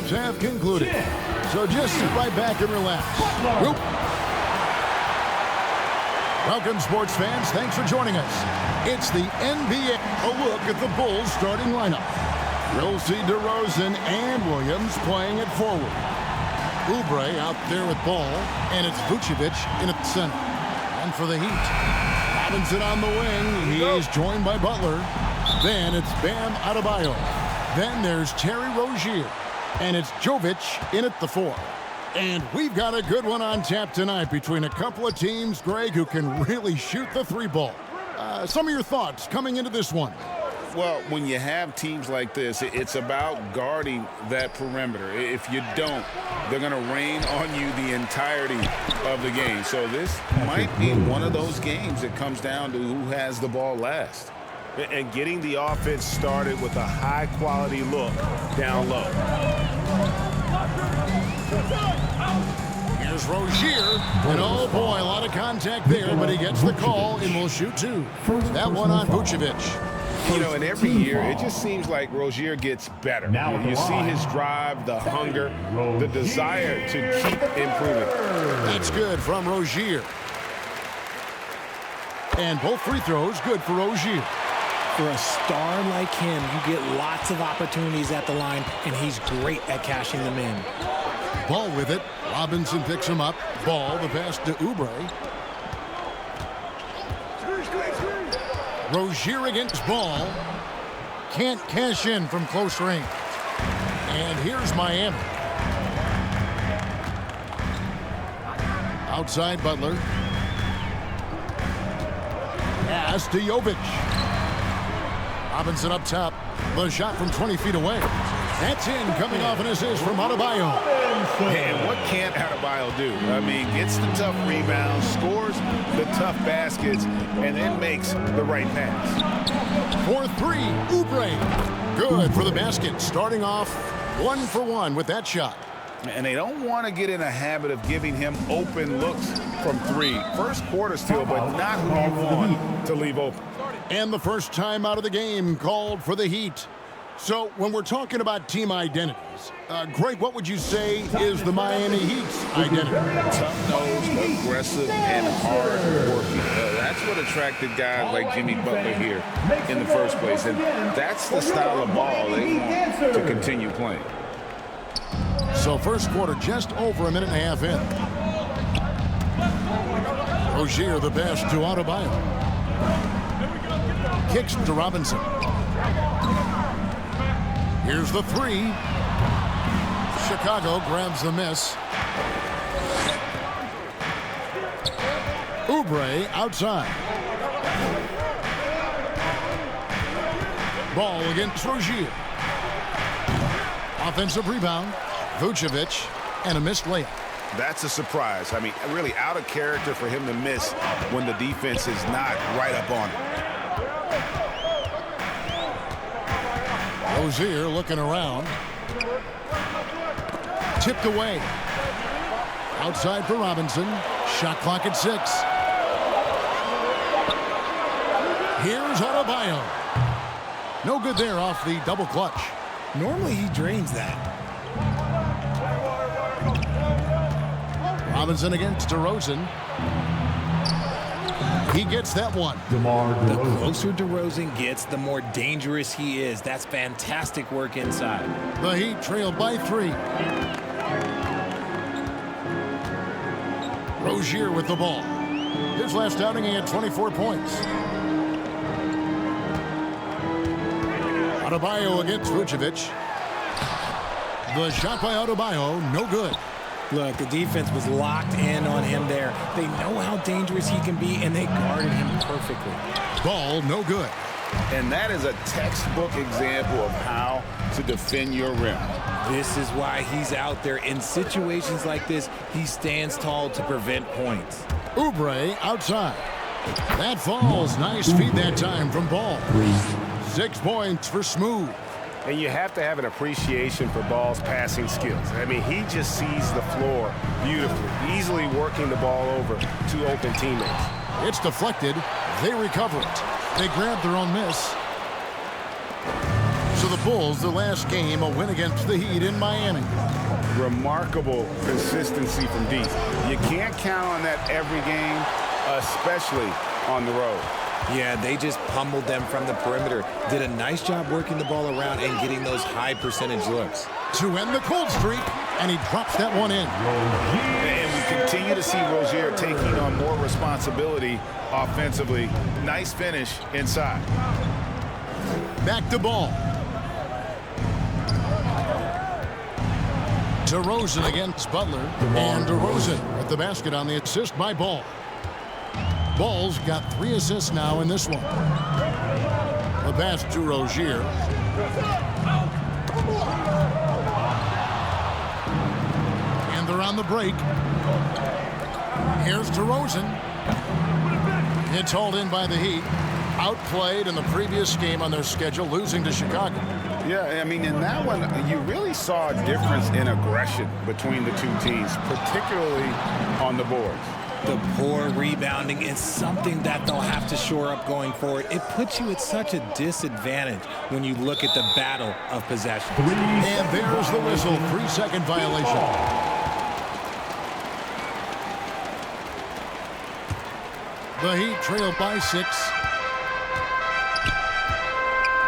warm-ups have concluded. So just sit right back and relax. Whoop. Welcome, sports fans. Thanks for joining us. It's the NBA. A look at the Bulls starting lineup. We'll see DeRozan and Williams playing at forward. Oubre out there with ball, and it's Vucevic in at the center. And for the Heat, Robinson on the wing. He's joined by Butler. Then it's Bam Adebayo. Then there's Terry Rozier. And it's Jovic in at the 4. And we've got a good one on tap tonight between a couple of teams, Greg, who can really shoot the 3-ball. Some of your thoughts coming into this one. Well, when you have teams like this, it's about guarding that perimeter. If you don't, they're going to rain on you the entirety of the game. So this might be one of those games that comes down to who has the ball last. And getting the offense started with a high-quality look down low. Here's Rozier, and oh boy, a lot of contact there, but he gets the call and will shoot 2. That one on Vucevic. You know, and every year, it just seems like Rozier gets better. You see his drive, the hunger, the desire to keep improving. That's good from Rozier. And both free throws good for Rozier. For a star like him, you get lots of opportunities at the line, and he's great at cashing them in. Ball with it. Robinson picks him up. Ball, the pass to Oubre. Rozier against Ball. Can't cash in from close range. And here's Miami. Outside Butler. Pass to Jovic. Robinson up top. The shot from 20 feet away. That's in, coming off an assist from Adebayo. And what can't Adebayo do? I mean, gets the tough rebounds, scores the tough baskets, and then makes the right pass. For 3, Oubre. Good for the basket. Starting off 1 for 1 with that shot. And they don't want to get in a habit of giving him open looks from 3. First quarter still, but not who you want to leave open. And the first time out of the game called for the Heat. So when we're talking about team identities, Greg, what would you say is the Miami Heat's identity? Tough-nosed, aggressive, and hard-working. That's what attracted guys like Jimmy Butler here in the first place. And that's the style of ball they want to continue playing. So first quarter just over a minute and a half in. Rozier the pass to Adebayo. Kicks to Robinson. Here's the 3. Chicago grabs the miss. Oubre outside. Ball against Rozier. Offensive rebound. Vucevic and a missed layup. That's a surprise. I mean, really out of character for him to miss when the defense is not right up on him. Rozier looking around. Tipped away. Outside for Robinson. Shot clock at 6. Here's Adebayo. No good there off the double clutch. Normally he drains that. Robinson against DeRozan. He gets that one. The closer DeRozan gets, the more dangerous he is. That's fantastic work inside. The Heat trailed by 3. Rozier with the ball. His last outing, he had 24 points. Adebayo against Vucevic. The shot by Adebayo, no good. Look, the defense was locked in on him there. They know how dangerous he can be, and they guarded him perfectly. Ball, no good. And that is a textbook example of how to defend your rim. This is why he's out there. In situations like this, he stands tall to prevent points. Oubre outside. That falls. Nice feed that time from Ball. 6 points for Smooth. And you have to have an appreciation for Ball's passing skills. I mean, he just sees the floor beautifully, easily working the ball over to open teammates. It's deflected. They recover it. They grab their own miss. So the Bulls, the last game, a win against the Heat in Miami. Remarkable consistency from deep. You can't count on that every game, especially on the road. Yeah, they just pummeled them from the perimeter. Did a nice job working the ball around and getting those high percentage looks. To end the cold streak, and he drops that one in. And we continue to see Rozier taking on more responsibility offensively. Nice finish inside. Back to Ball. DeRozan against Butler. And DeRozan with the basket on the assist by Ball. Ball's got 3 assists now in this one. The pass to Rozier. And they're on the break. Here's DeRozan. It's hauled in by the Heat. Outplayed in the previous game on their schedule, losing to Chicago. Yeah, I mean, in that one, you really saw a difference in aggression between the two teams, particularly on the boards. The poor rebounding is something that they'll have to shore up going forward. It puts you at such a disadvantage when you look at the battle of possession. And there's the whistle. 3-second violation. The Heat trail by 6.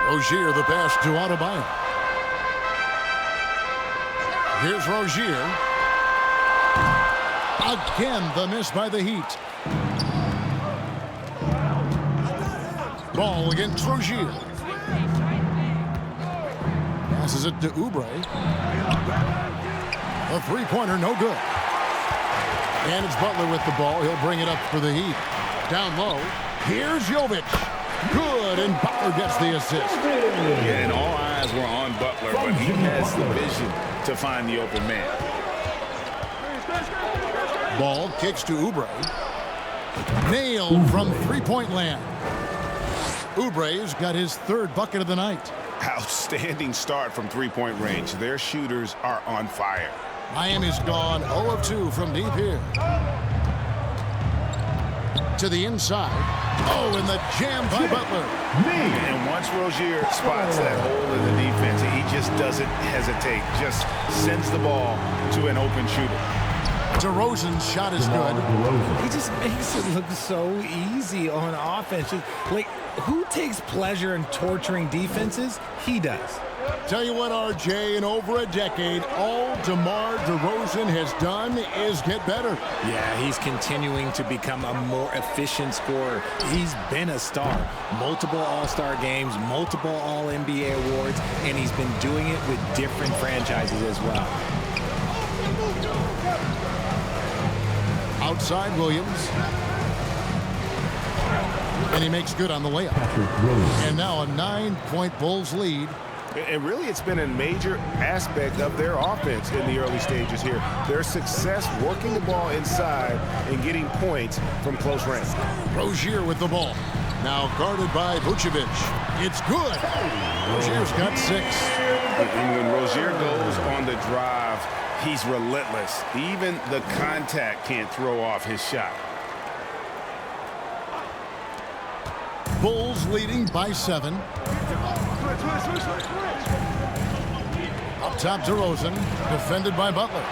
Rozier, the pass to Adebayo. Here's Rozier. Again, the miss by the Heat. Ball against Rozier. Passes it to Oubre. A three-pointer, no good. And it's Butler with the ball. He'll bring it up for the Heat. Down low. Here's Jovic. Good, and Butler gets the assist. Yeah, and all eyes were on Butler, but he has the vision to find the open man. Ball kicks to Oubre. Nailed from three-point land. Oubre's got his 3rd bucket of the night. Outstanding start from three-point range. Their shooters are on fire. Miami's gone 0 of 2 from deep here. To the inside. Oh, and the jam by Butler. And once Rozier spots that hole in the defense, he just doesn't hesitate. Just sends the ball to an open shooter. DeRozan's shot is good. He just makes it look so easy on offense. Like, who takes pleasure in torturing defenses? He does. Tell you what, RJ, in over a decade, all DeMar DeRozan has done is get better. Yeah, he's continuing to become a more efficient scorer. He's been a star. Multiple All-Star games, multiple All-NBA awards, and he's been doing it with different franchises as well. Outside Williams. And he makes good on the layup. And now a 9-point Bulls lead. And really, it's been a major aspect of their offense in the early stages here. Their success working the ball inside and getting points from close range. Rozier with the ball. Now guarded by Vucevic. It's good. Rozier's got 6. And when Rozier goes on the drive, he's relentless. Even the contact can't throw off his shot. Bulls leading by 7. Up top, DeRozan, defended by Butler.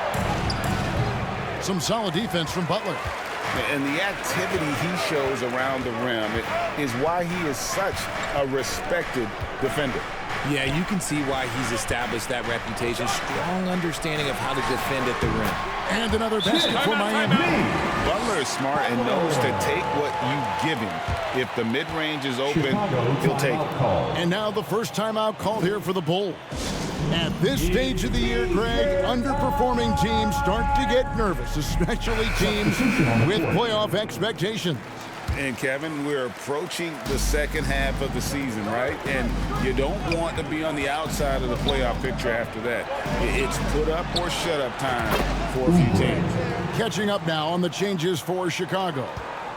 Some solid defense from Butler. And the activity he shows around the rim is why he is such a respected defender. Yeah, you can see why he's established that reputation. Strong understanding of how to defend at the rim. And another basket for Miami. Butler is smart and knows to take what you give him. If the mid-range is open, he'll take it. And now the first timeout called here for the Bulls. At this stage of the year, Greg, underperforming teams start to get nervous, especially teams with playoff expectations. And, Kevin, we're approaching the second half of the season, right? And you don't want to be on the outside of the playoff picture after that. It's put up or shut up time for a few teams. Catching up now on the changes for Chicago.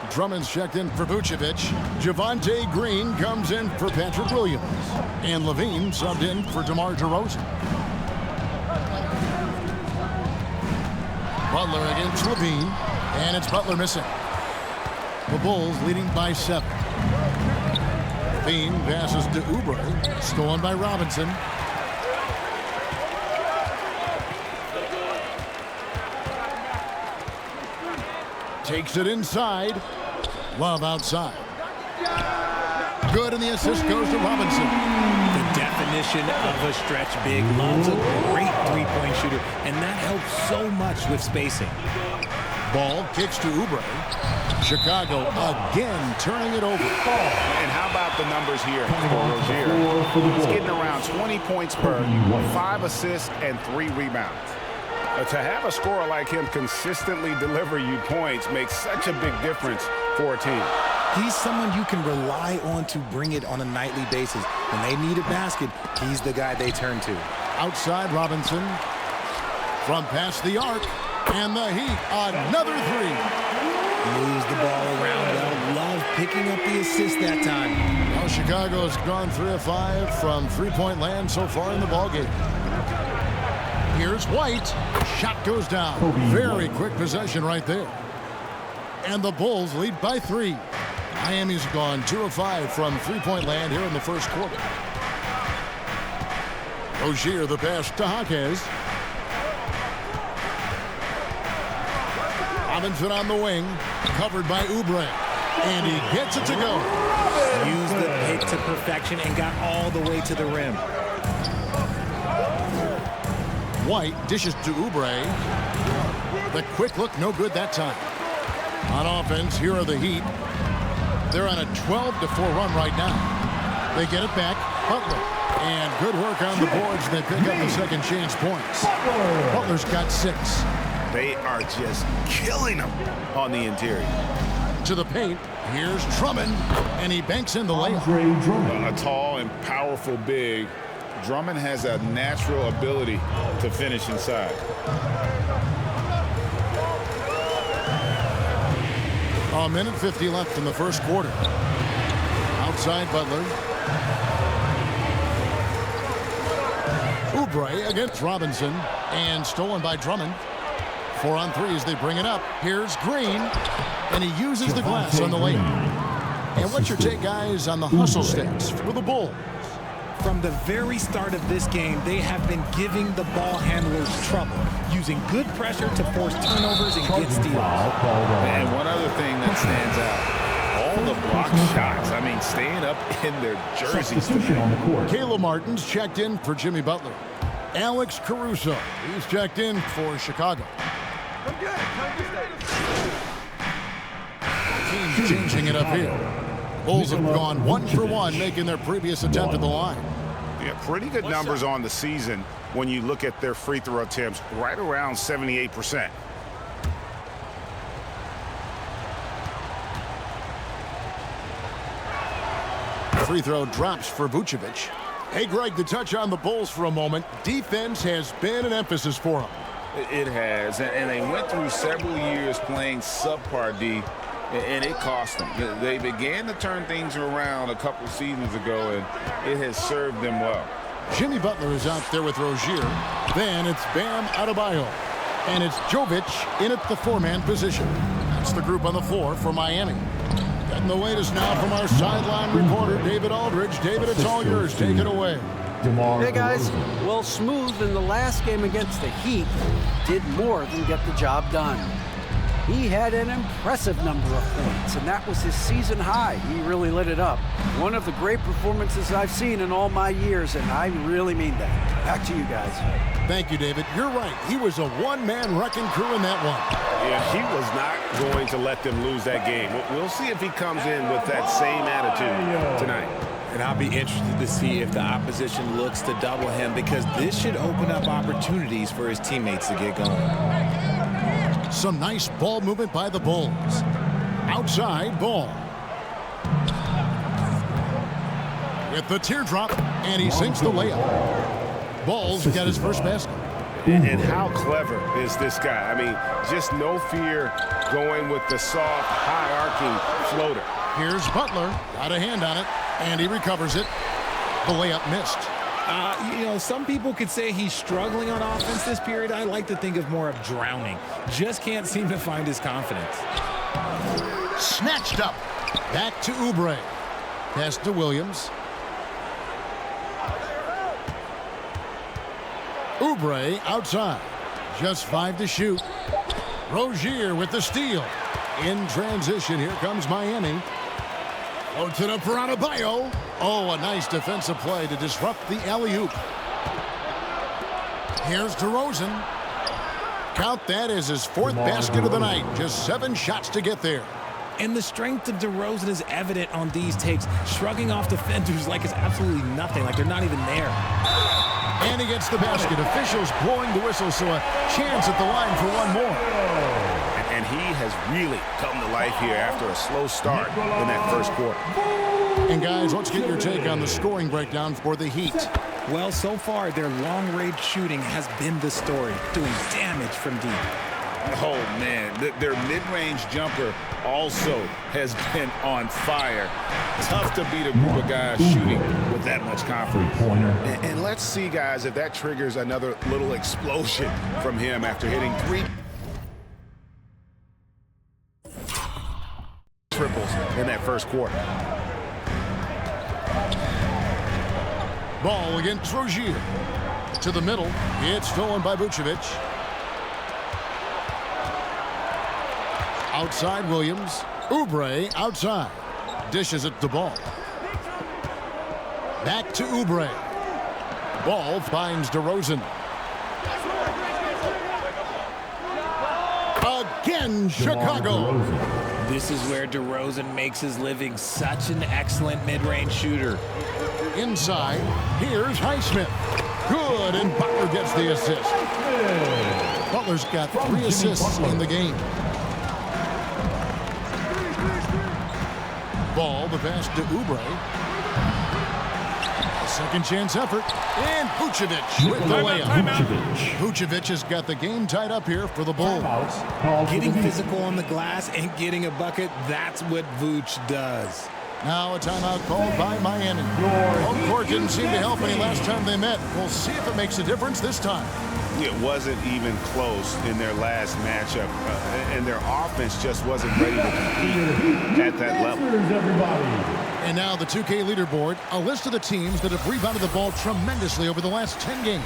Drummond's checked in for Vucevic. Javonte Green comes in for Patrick Williams. And Levine subbed in for DeMar DeRozan. Butler against Levine. And it's Butler missing. The Bulls leading by 7. Bean passes to Oubre. Stolen by Robinson. Takes it inside. Love outside. Good, and the assist goes to Robinson. The definition of a stretch big. Love's a great three-point shooter, and that helps so much with spacing. Ball kicks to Oubre. Chicago again turning it over. And how about the numbers here for Rozier? He's getting around 20 points per, 5 assists, and 3 rebounds. To have a scorer like him consistently deliver you points makes such a big difference for a team. He's someone you can rely on to bring it on a nightly basis. When they need a basket, he's the guy they turn to. Outside Robinson. From past the arc. And the Heat, another three. Moves the ball around well. Love picking up the assist that time. Now Chicago's gone 3 of 5 from three-point land so far in the ballgame. Here's White. Shot goes down. Very quick possession right there. And the Bulls lead by 3. Miami's gone 2 of 5 from three-point land here in the first quarter. Rozier the pass to Jaquez. Robinson on the wing, covered by Oubre, and he gets it to go. Used the pick to perfection and got all the way to the rim. White dishes to Oubre. The quick look, no good that time. On offense, here are the Heat. They're on a 12-4 run right now. They get it back. Butler. And good work on the boards. They pick up the second chance points. Butler's got 6. They are just killing them on the interior. To the paint. Here's Drummond. And he banks in the layup. A tall and powerful big. Drummond has a natural ability to finish inside. A minute 50 left in the first quarter. Outside Butler. Oubre against Robinson. And stolen by Drummond. 4 on 3 as they bring it up. Here's Green. And he uses the glass on the layup. And what's your take, guys, on the hustle stats for the Bulls? From the very start of this game, they have been giving the ball handlers trouble, using good pressure to force turnovers and get steals. And one other thing that stands out, all the block shots. I mean, staying up in their jerseys tonight. Caleb Martin's checked in for Jimmy Butler. Alex Caruso, he's checked in for Chicago. Teams changing it up here. Bulls have gone 1 for 1, making their previous attempt at the line. Yeah, pretty good numbers on the season when you look at their free throw attempts, right around 78%. Free throw drops for Vucevic. Hey, Greg, to touch on the Bulls for a moment, defense has been an emphasis for them. It has, and they went through several years playing subpar D, and it cost them. They began to turn things around a couple seasons ago, and it has served them well. Jimmy Butler is out there with Rozier. Then it's Bam Adebayo. And it's Jovic in at the 4-man position. That's the group on the floor for Miami. Getting the latest now from our sideline reporter, David Aldridge. David, it's all yours. Take it away. Hey, guys. Well, Smooth in the last game against the Heat did more than get the job done. He had an impressive number of points, and that was his season high. He really lit it up. One of the great performances I've seen in all my years, and I really mean that. Back to you guys. Thank you, David. You're right. He was a one-man wrecking crew in that one. Yeah, he was not going to let them lose that game. We'll see if he comes in with that same attitude tonight. And I'll be interested to see if the opposition looks to double him, because this should open up opportunities for his teammates to get going. Some nice ball movement by the Bulls. Outside Ball. With the teardrop, and he sinks the layup. Ball's got his first basket. And how clever is this guy? I mean, just no fear going with the soft, high-arcing floater. Here's Butler. Got a hand on it, and he recovers it. The layup missed. You know, some people could say he's struggling on offense this period. I like to think of more of drowning. Just can't seem to find his confidence. Snatched up. Back to Oubre. Pass to Williams. Oubre outside. Just 5 to shoot. Rozier with the steal. In transition, here comes Miami. Oh, to the Adebayo. Oh, a nice defensive play to disrupt the alley-oop. Here's DeRozan. Count that as his 4th basket of the night. Just 7 shots to get there. And the strength of DeRozan is evident on these takes, shrugging off defenders like it's absolutely nothing, like they're not even there. And he gets the basket. Officials blowing the whistle, so a chance at the line for one more. And he has really come to life here after a slow start in that first quarter. And guys, let's get your take on the scoring breakdown for the Heat. Well, so far, their long-range shooting has been the story, doing damage from deep. Oh, man, their mid-range jumper also has been on fire. Tough to beat a group of guys shooting with that much confidence. And let's see, guys, if that triggers another little explosion from him after hitting 3 triples in that first quarter. Ball against Rozier. To the middle. It's stolen by Vucevic. Outside Williams. Oubre outside. Dishes it to Ball. Back to Oubre. Ball finds DeRozan. Again, Chicago. This is where DeRozan makes his living. Such an excellent mid-range shooter. Inside, here's Highsmith. Good, and Butler gets the assist. Butler's got 3 assists in the game. Ball, the pass to Oubre. Second chance effort. And Vucevic with the layup. Vucevic has got the game tied up here for the Bulls. Getting physical on the glass and getting a bucket, that's what Vooch does. Now a timeout called by Miami. Home court didn't seem to help any last time they met. We'll see if it makes a difference this time. It wasn't even close in their last matchup, and their offense just wasn't ready to compete at that level. And now the 2K leaderboard, a list of the teams that have rebounded the ball tremendously over the last 10 games.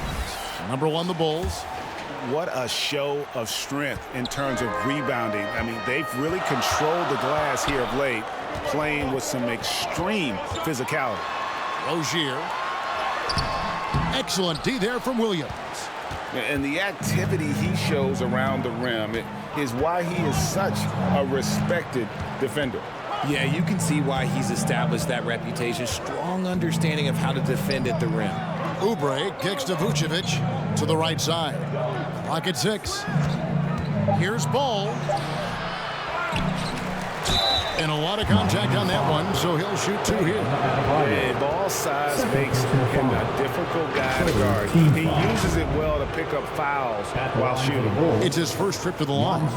Number 1, the Bulls. What a show of strength in terms of rebounding. I mean, they've really controlled the glass here of late, playing with some extreme physicality. Rozier. Excellent D there from Williams. And the activity he shows around the rim is why he is such a respected defender. Yeah, you can see why he's established that reputation. Strong understanding of how to defend at the rim. Oubre kicks to Vucevic to the right side. Clock at 6. Here's Ball. And a lot of contact on that one, so he'll shoot 2 here. And Ball size makes him a difficult guy to guard. He uses it well to pick up fouls while shooting. It's his first trip to the line.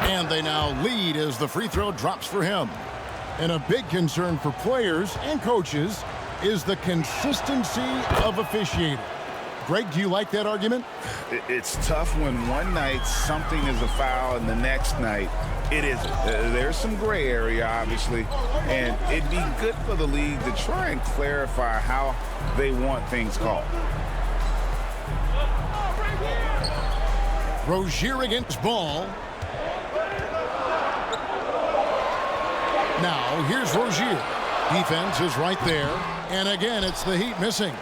And they now lead as the free throw drops for him. And a big concern for players and coaches is the consistency of officiating. Greg, do you like that argument? It's tough when one night something is a foul and the next night it isn't. There's some gray area, obviously, and it'd be good for the league to try and clarify how they want things called. Rozier against Ball. Now, here's Rozier. Defense is right there. And again, it's the Heat missing.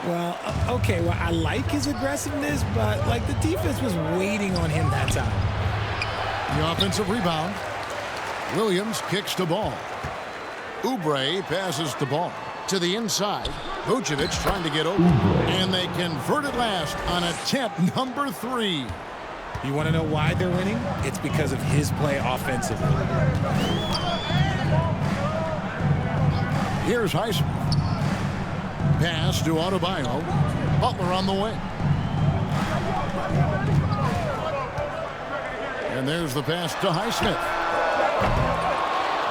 Well, okay, well, I like his aggressiveness, but, like, the defense was waiting on him that time. The offensive rebound. Williams kicks to Ball. Oubre passes to Ball. To the inside. Vucevic trying to get open. And they convert it last on attempt number 3. You want to know why they're winning? It's because of his play offensively. Here's Highsmith. Pass to Adebayo. Butler on the way. And there's the pass to Highsmith.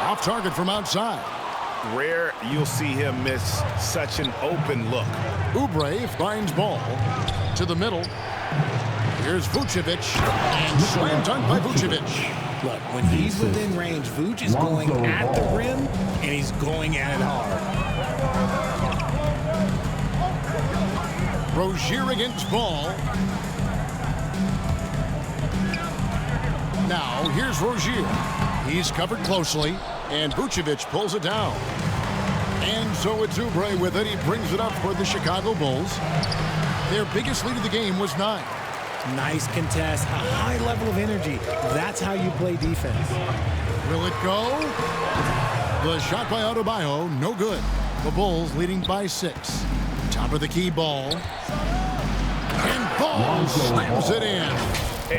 Off target from outside. Rare you'll see him miss such an open look. Oubre finds Ball to the middle. Here's Vucevic. And slam dunk by Vucevic. Look, when he's within range, Vooch is going at the rim, and he's going at it hard. Rozier against Ball. Now, here's Rozier. He's covered closely, and Vucevic pulls it down. And so it's Oubre with it. He brings it up for the Chicago Bulls. Their biggest lead of the game was 9. Nice contest, a high level of energy. That's how you play defense. Will it go? The shot by Adebayo, no good. The Bulls leading by 6. Top of the key, Ball. And Ball slams it in.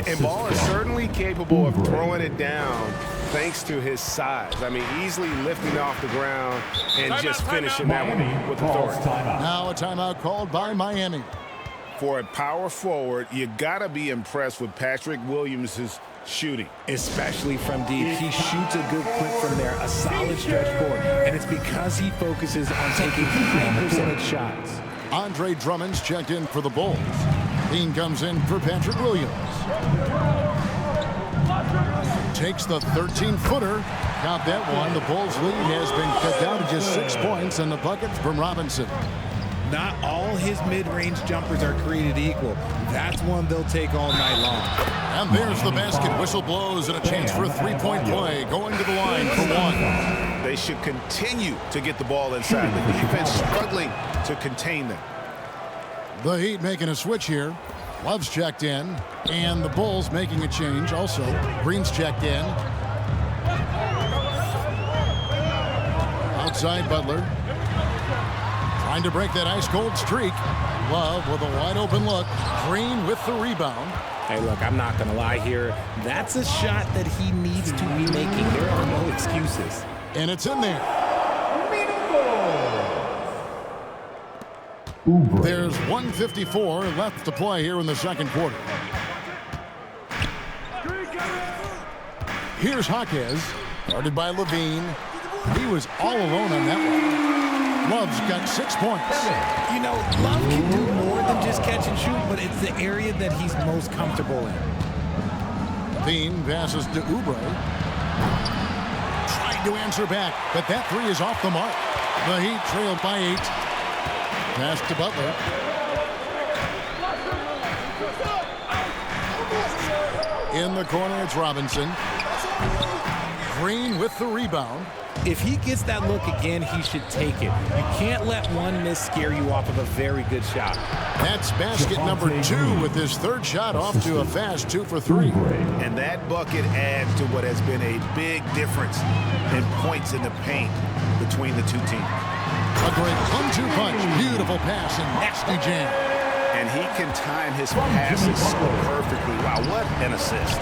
And Ball is certainly capable of throwing it down thanks to his size. I mean, easily lifting off the ground and just finishing that one with authority. Now a timeout called by Miami. For a power forward, you got to be impressed with Patrick Williams' shooting. Especially from deep. He shoots a good clip from there, a solid stretch forward. And it's because he focuses on taking high percentage shots. Andre Drummond's checked in for the Bulls. Dean comes in for Patrick Williams. Takes the 13-footer. Got that one. The Bulls' lead has been cut down to just 6 points, and the bucket from Robinson. Not all his mid-range jumpers are created equal. That's one they'll take all night long. And there's the basket. Whistle blows and a chance for a three-point play. Going to the line for 1. They should continue to get the ball inside. The defense struggling to contain them. The Heat making a switch here. Love's checked in. And the Bulls making a change also. Green's checked in. Outside Butler. Trying to break that ice-cold streak. Love with a wide-open look. Green with the rebound. Hey, look, I'm not going to lie here. That's a shot that he needs to be making. There are no excuses. And it's in there. There's 1:54 left to play here in the second quarter. Here's Jaquez, guarded by Levine. He was all alone on that one. Love's got 6 points. You know, Love can do more than just catch and shoot, but it's the area that he's most comfortable in. Levine passes to Oubre. Trying to answer back, but that 3 is off the mark. The Heat trailed by 8. Pass to Butler. In the corner, it's Robinson. Green with the rebound. If he gets that look again, he should take it. You can't let one miss scare you off of a very good shot. That's basket number 2 with his third shot off to a fast 2 for 3. And that bucket adds to what has been a big difference in points in the paint between the two teams. A great 1-2 punch. Beautiful pass and nasty jam. And he can time his passes so perfectly. Wow, what an assist.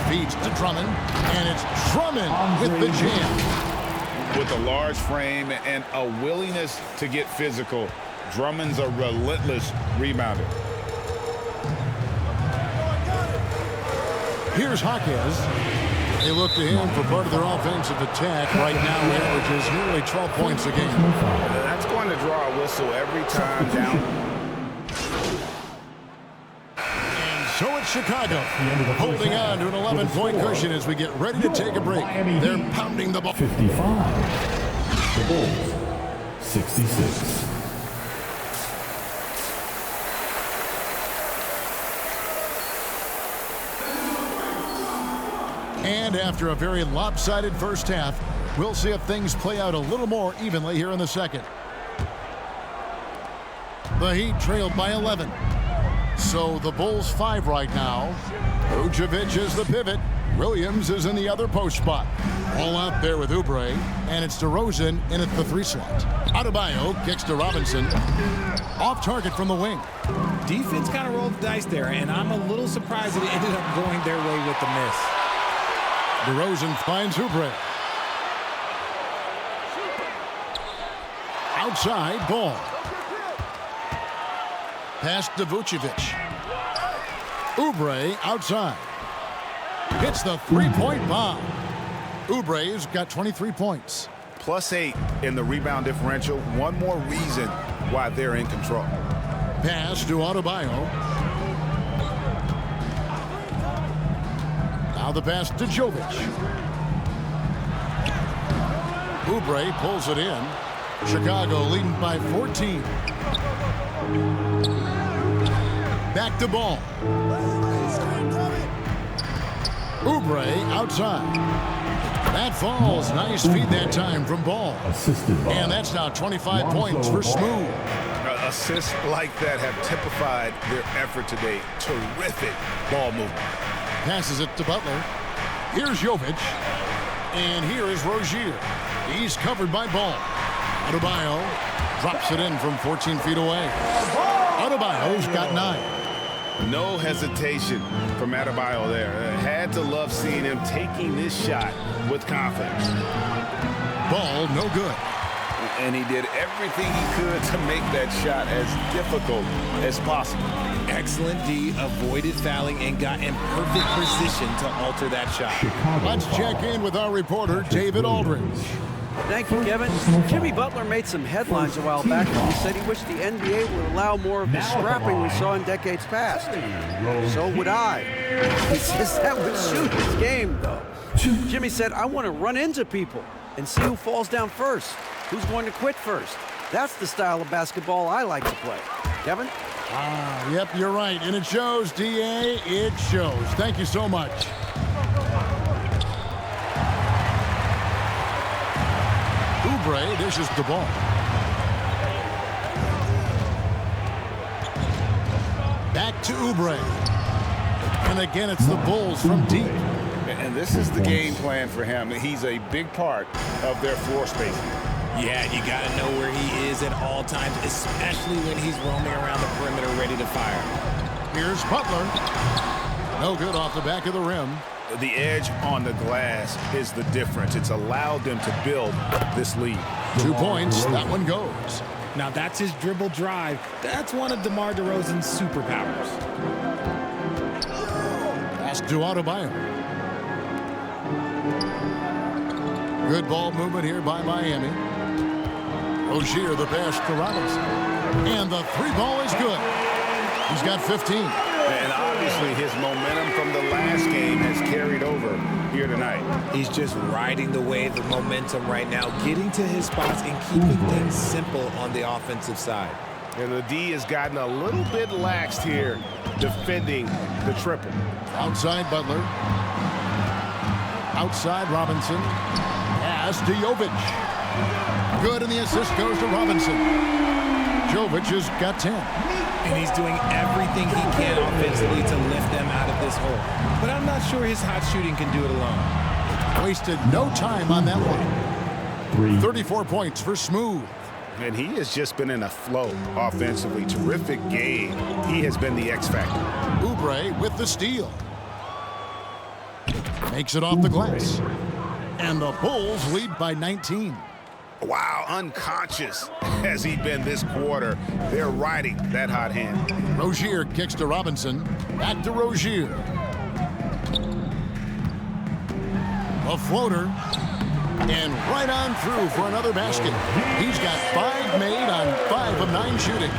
Feeds to Drummond, and it's Drummond with the jam. With a large frame and a willingness to get physical, Drummond's a relentless rebounder. Here's Jaquez. They look to him for part of their offensive attack. Right now, he averages nearly 12 points a game. That's going to draw a whistle every time down. So it's Chicago holding on to an 11-point cushion as we get ready to take a break. They're pounding the ball. 55. The Bulls, 66. And after a very lopsided first half, we'll see if things play out a little more evenly here in the second. The Heat trailed by 11. So the Bulls 5 right now. Vucevic is the pivot. Williams is in the other post spot. All out there with Oubre, and it's DeRozan in at the 3 slot. Adebayo kicks to Robinson. Off target from the wing. Defense kind of rolled the dice there, and I'm a little surprised that it ended up going their way with the miss. DeRozan finds Oubre. Outside, Ball. Pass to Vucevic. Oubre outside. Hits the three-point bomb. Oubre's got 23 points. +8 in the rebound differential. One more reason why they're in control. Pass to Adebayo. Now the pass to Jovic. Oubre pulls it in. Chicago leading by 14. Back to Ball. Oubre outside. That falls. Nice feed that time from Ball. Assisted by And that's now 25 points for Smooth. Assists like that have typified their effort today. Terrific ball movement. Passes it to Butler. Here's Jovic. And here is Rozier. He's covered by Ball. Adebayo drops it in from 14 feet away. Adebayo's got 9. No hesitation from Adebayo there. Had to love seeing him taking this shot with confidence. Ball no good. And he did everything he could to make that shot as difficult as possible. Excellent D, avoided fouling, and got in perfect position to alter that shot. Let's check in with our reporter, David Aldridge. Thank you, Kevin. Jimmy Butler made some headlines a while back when he said he wished the NBA would allow more of the scrapping we saw in decades past. So would I. He says that would suit his game, though. Jimmy said, I want to run into people and see who falls down first, who's going to quit first. That's the style of basketball I like to play. Kevin? Yep, you're right. And it shows, D.A. It shows. Thank you so much. Oubre dishes the ball. Back to Oubre. And again, it's the Bulls from deep. And this is the game plan for him. He's a big part of their floor spacing. Yeah, you got to know where he is at all times, especially when he's roaming around the perimeter ready to fire. Here's Butler. No good off the back of the rim. The edge on the glass is the difference. It's allowed them to build this lead. 2 points. That one goes. Now that's his dribble drive. That's one of DeMar DeRozan's superpowers. Pass to Adebayo. Good ball movement here by Miami. Rozier the pass to Robinson. And the 3-ball is good. He's got 15. And obviously his momentum from the last game has carried over here tonight. He's just riding the wave of momentum right now, getting to his spots and keeping things simple on the offensive side. And the D has gotten a little bit laxed here defending the triple. Outside Butler. Outside Robinson. Pass to Jovic. Good, and the assist goes to Robinson. Jovic has got 10. And he's doing everything he can offensively to lift them out of this hole. But I'm not sure his hot shooting can do it alone. Wasted no time on that one. 34 points for Smooth. And he has just been in a flow offensively. Terrific game. He has been the X factor. Oubre with the steal. Makes it off the glass. And the Bulls lead by 19. Wow, unconscious has he been this quarter. They're riding that hot hand. Rozier kicks to Robinson. Back to Rozier. A floater. And right on through for another basket. He's got 5 made on 5 of 9 shooting.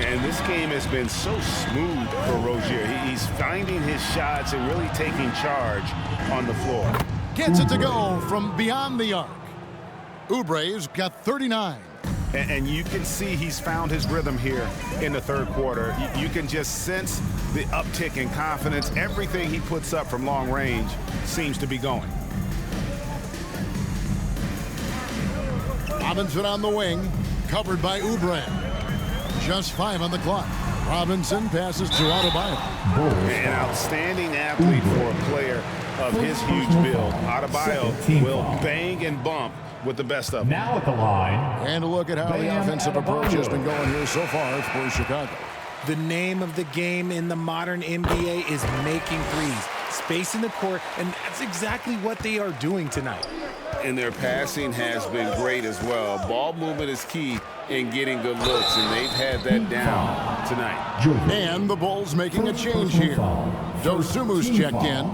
And this game has been so smooth for Rozier. He's finding his shots and really taking charge on the floor. Gets it to go from beyond the arc. Oubre's got 39. And you can see he's found his rhythm here in the third quarter. You can just sense the uptick in confidence. Everything he puts up from long range seems to be going. Robinson on the wing, covered by Oubre. Just 5 on the clock. Robinson passes to Adebayo. An outstanding athlete for a player of his huge build. Adebayo will bang and bump with the best of them. Now at the line. And a look at how the offensive approach has been going here so far for Chicago. The name of the game in the modern NBA is making threes, spacing the court, and that's exactly what they are doing tonight. And their passing has been great as well. Ball movement is key in getting good looks, and they've had that down tonight. And the Bulls making a change here. Dosumu's checked in.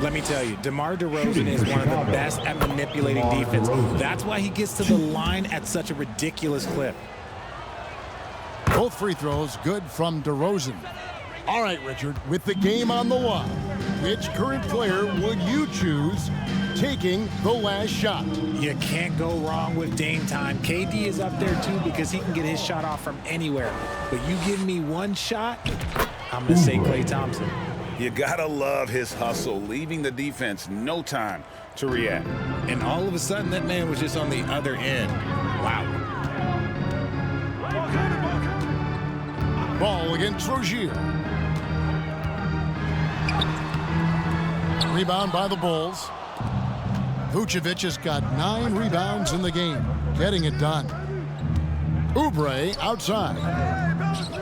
Let me tell you, DeMar DeRozan is one of the best at manipulating defense. That's why he gets to the line at such a ridiculous clip. Both free throws good from DeRozan. All right, Richard, with the game on the line, Which current player would you choose taking the last shot? You can't go wrong with Dame time. KD is up there too because he can get his shot off from anywhere. But you give me one shot, I'm going to say Klay Thompson. You gotta love his hustle, leaving the defense no time to react. And all of a sudden, that man was just on the other end. Wow. Ball against Rozier. Rebound by the Bulls. Vucevic has got 9 rebounds in the game, getting it done. Oubre outside.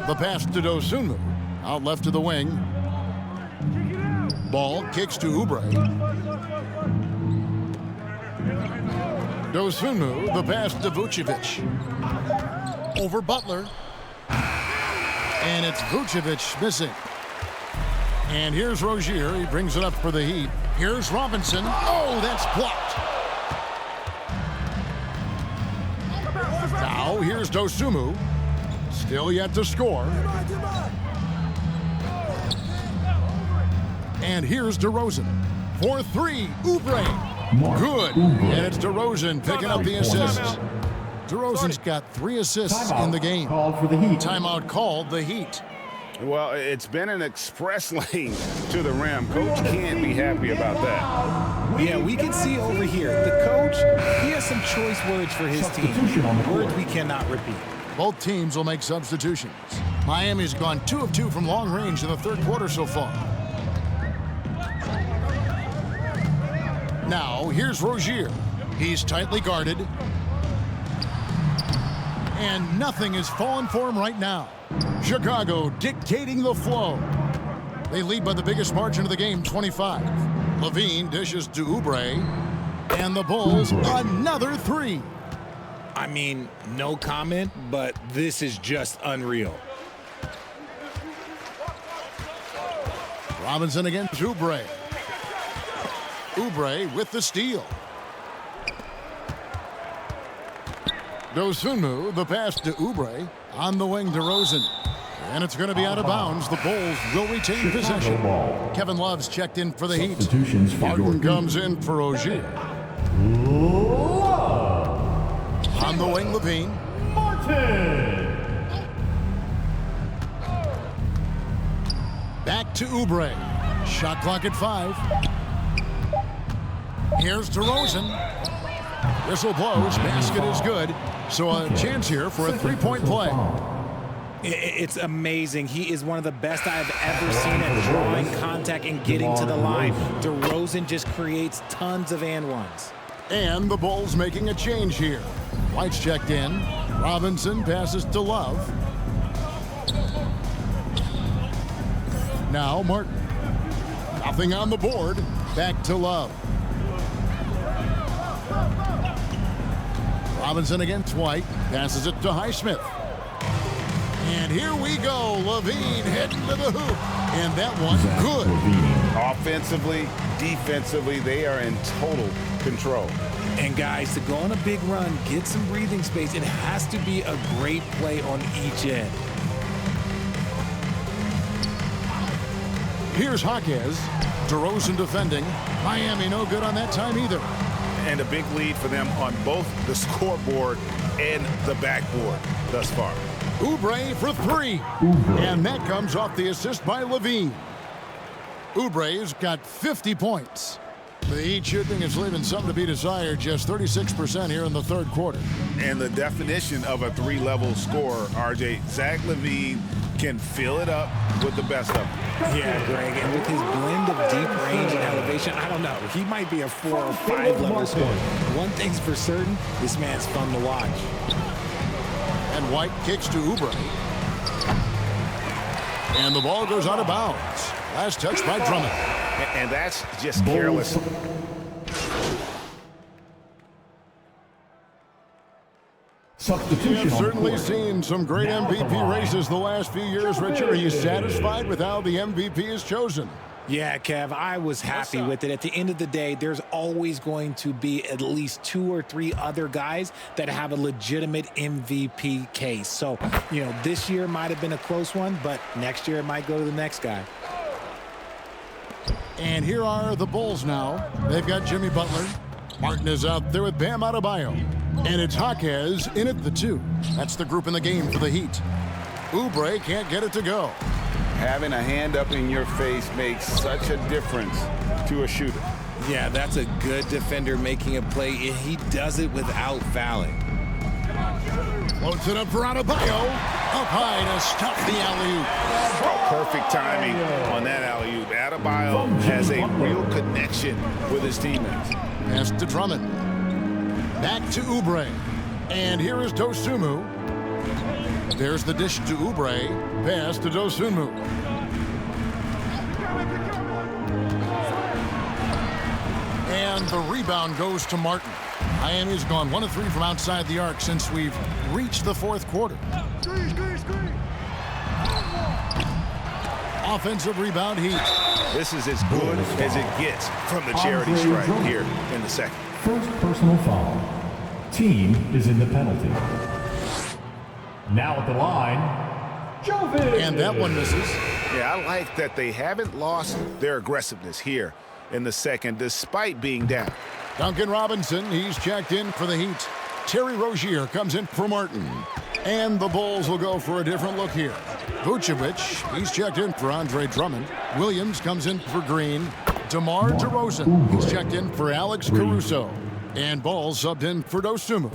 The pass to Dosunmu, out left to the wing. Ball kicks to Oubre. Dosunmu, the pass to Vucevic. Over Butler. And it's Vucevic missing. And here's Rozier. He brings it up for the Heat. Here's Robinson. Oh, that's blocked. Now here's Dosunmu. Still yet to score. And here's DeRozan. For 3, Oubre. Good. And it's DeRozan picking up the assist. DeRozan's got 3 assists in the game. Timeout called the Heat. Well, it's been an express lane to the rim. Coach can't be happy about that. Yeah, we can see over here. The coach, he has some choice words for his team. Words we cannot repeat. Both teams will make substitutions. Miami's gone 2 of 2 from long range in the third quarter so far. Now, here's Rozier. He's tightly guarded. And nothing is falling for him right now. Chicago dictating the flow. They lead by the biggest margin of the game, 25. LaVine dishes to Oubre. And the Bulls, another 3. I mean, no comment, but this is just unreal. Robinson against Oubre. Oubre with the steal. Dosunmu, the pass to Oubre. On the wing, DeRozan. And it's going to be out of bounds. The Bulls will retain possession. Kevin Love's checked in for the Heat. Martin comes in for Rozier. On the wing, LaVine. Back to Oubre. Shot clock at 5. Here's DeRozan. Whistle blows. Basket is good. So a chance here for a 3-point play. It's amazing. He is one of the best I've ever seen at drawing contact and getting to the line. DeRozan just creates tons of and ones. And the Bulls making a change here. White's checked in. Robinson passes to Love. Now Martin. Nothing on the board. Back to Love. Robinson against White. Passes it to Highsmith. And here we go. LaVine heading to the hoop. And that one good. Offensively, defensively, they are in total control. And guys, to go on a big run, get some breathing space, it has to be a great play on each end. Here's Jaquez. DeRozan defending. Miami no good on that time either. And a big lead for them on both the scoreboard and the backboard thus far. Oubre for 3. And that comes off the assist by LaVine. Oubre's got 50 points. The Heat shooting is leaving something to be desired, just 36% here in the third quarter. And the definition of a 3-level scorer, RJ, Zach LaVine can fill it up with the best of them. Yeah, Greg, and with his blend of deep range and elevation, I don't know. He might be a 4 or 5 level scorer. One thing's for certain, this man's fun to watch. And White kicks to Oubre. And the ball goes out of bounds. Last touch by Drummond. And that's just careless. We have certainly seen some great MVP races the last few years, Richard. Are you satisfied with how the MVP is chosen? Yeah, Kev, I was happy with it. At the end of the day, there's always going to be at least 2 or 3 other guys that have a legitimate MVP case. So, you know, this year might have been a close one, but next year it might go to the next guy. And here are the Bulls now. They've got Jimmy Butler. Martin is out there with Bam Adebayo. And it's Jaquez in at the 2. That's the group in the game for the Heat. Oubre can't get it to go. Having a hand up in your face makes such a difference to a shooter. Yeah, that's a good defender making a play. He does it without fouling. Floats it up for Adebayo. Up high to stop the alley-oop. Perfect timing on that alley-oop. Adebayo has a real connection with his teammates. Pass to Drummond. Back to Oubre. And here is Dosunmu. There's the dish to Oubre. Pass to Dosunmu. And the rebound goes to Martin. Miami's gone 1 of 3 from outside the arc since we've reached the 4th quarter. Offensive rebound, Heat. This is as good as it gets from the charity stripe here in the second. First personal foul. Team is in the penalty. Now at the line, Jovic. And that one misses. Yeah, I like that they haven't lost their aggressiveness here in the second, despite being down. Duncan Robinson, he's checked in for the Heat. Terry Rozier comes in for Martin. And the Bulls will go for a different look here. Vucevic, he's checked in for Andre Drummond. Williams comes in for Green. DeMar DeRozan, he's checked in for Alex Caruso. And Ball subbed in for Dosunmu.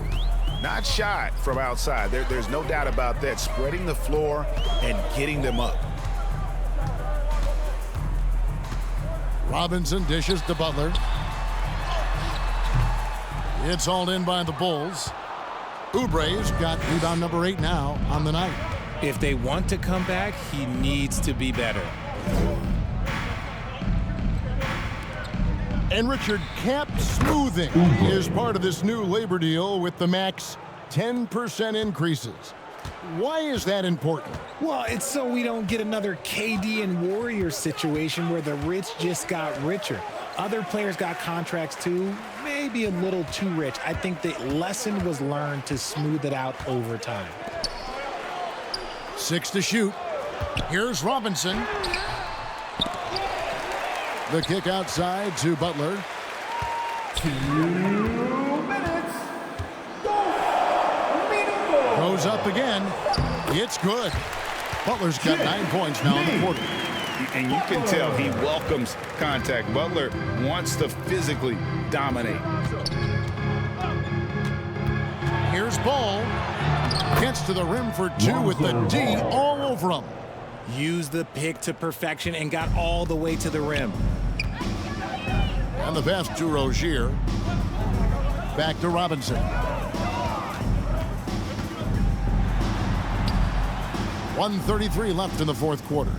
Not shy from outside. There's no doubt about that. Spreading the floor and getting them up. Robinson dishes to Butler. It's hauled in by the Bulls. Oubre's got rebound number 8 now on the night. If they want to come back, he needs to be better. And Richard, cap smoothing is part of this new labor deal with the max 10% increases. Why is that important? Well, it's so we don't get another KD and Warriors situation where the rich just got richer. Other players got contracts too, maybe a little too rich. I think the lesson was learned to smooth it out over time. 6 to shoot. Here's Robinson. The kick outside to Butler. 2 minutes. Goes up again. It's good. Butler's got 9 points now in the quarter. And you can tell he welcomes contact. Butler wants to physically dominate. Here's Ball. Gets to the rim for 2 with the D all over him. Used the pick to perfection and got all the way to the rim. And the pass to Rozier. Back to Robinson. 1:33 left in the 4th quarter.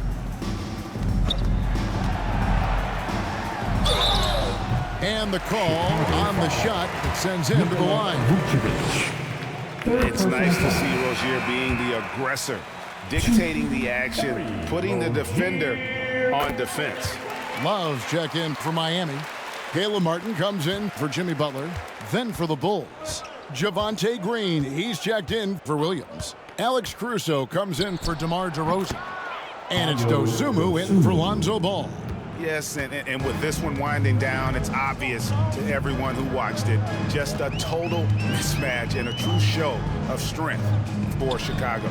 And the call on the shot that sends him to the line. It's nice to see Rozier being the aggressor, dictating the action, putting the defender on defense. Love's check in for Miami. Caleb Martin comes in for Jimmy Butler. Then for the Bulls, Javonte Green, he's checked in for Williams. Alex Caruso comes in for DeMar DeRozan. And it's Dosunmu in for Lonzo Ball. Yes, and with this one winding down, it's obvious to everyone who watched it. Just a total mismatch and a true show of strength for Chicago.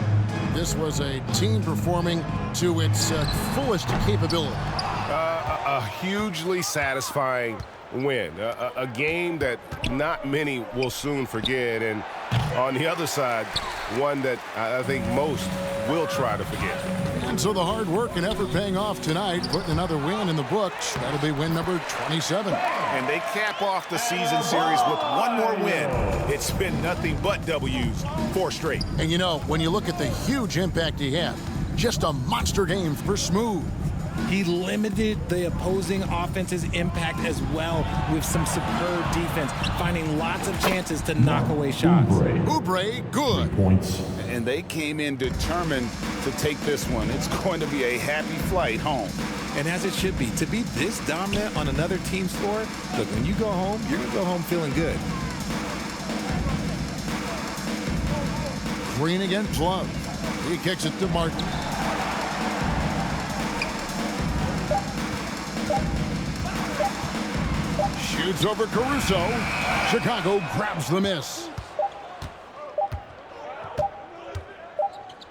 This was a team performing to its fullest capability. A hugely satisfying win. A game that not many will soon forget. And on the other side, one that I think most will try to forget. And so the hard work and effort paying off tonight, putting another win in the books. That'll be win number 27. And they cap off the season series with one more win. It's been nothing but W's, 4 straight. And you know, when you look at the huge impact he had, just a monster game for Smooth. He limited the opposing offense's impact as well with some superb defense, finding lots of chances to knock away shots. Oubre, good. Points. And they came in determined to take this one. It's going to be a happy flight home. And as it should be, to be this dominant on another team's floor, look, when you go home, you're going to go home feeling good. Green against Love. He kicks it to Martin. Shoots over Caruso. Chicago grabs the miss.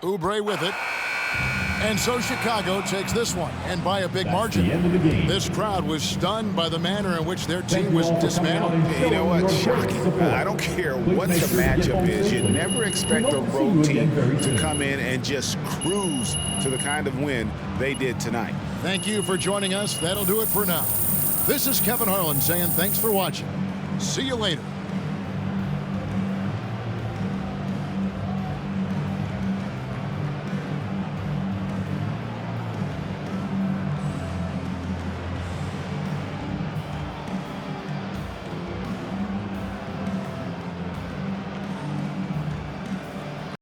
Oubre with it. And so Chicago takes this one, and by a big margin. This crowd was stunned by the manner in which their team was dismantled. You know what? Shocking. I don't care what the matchup is. You never expect a road team to come in and just cruise to the kind of win they did tonight. Thank you for joining us. That'll do it for now. This is Kevin Harlan saying thanks for watching. See you later.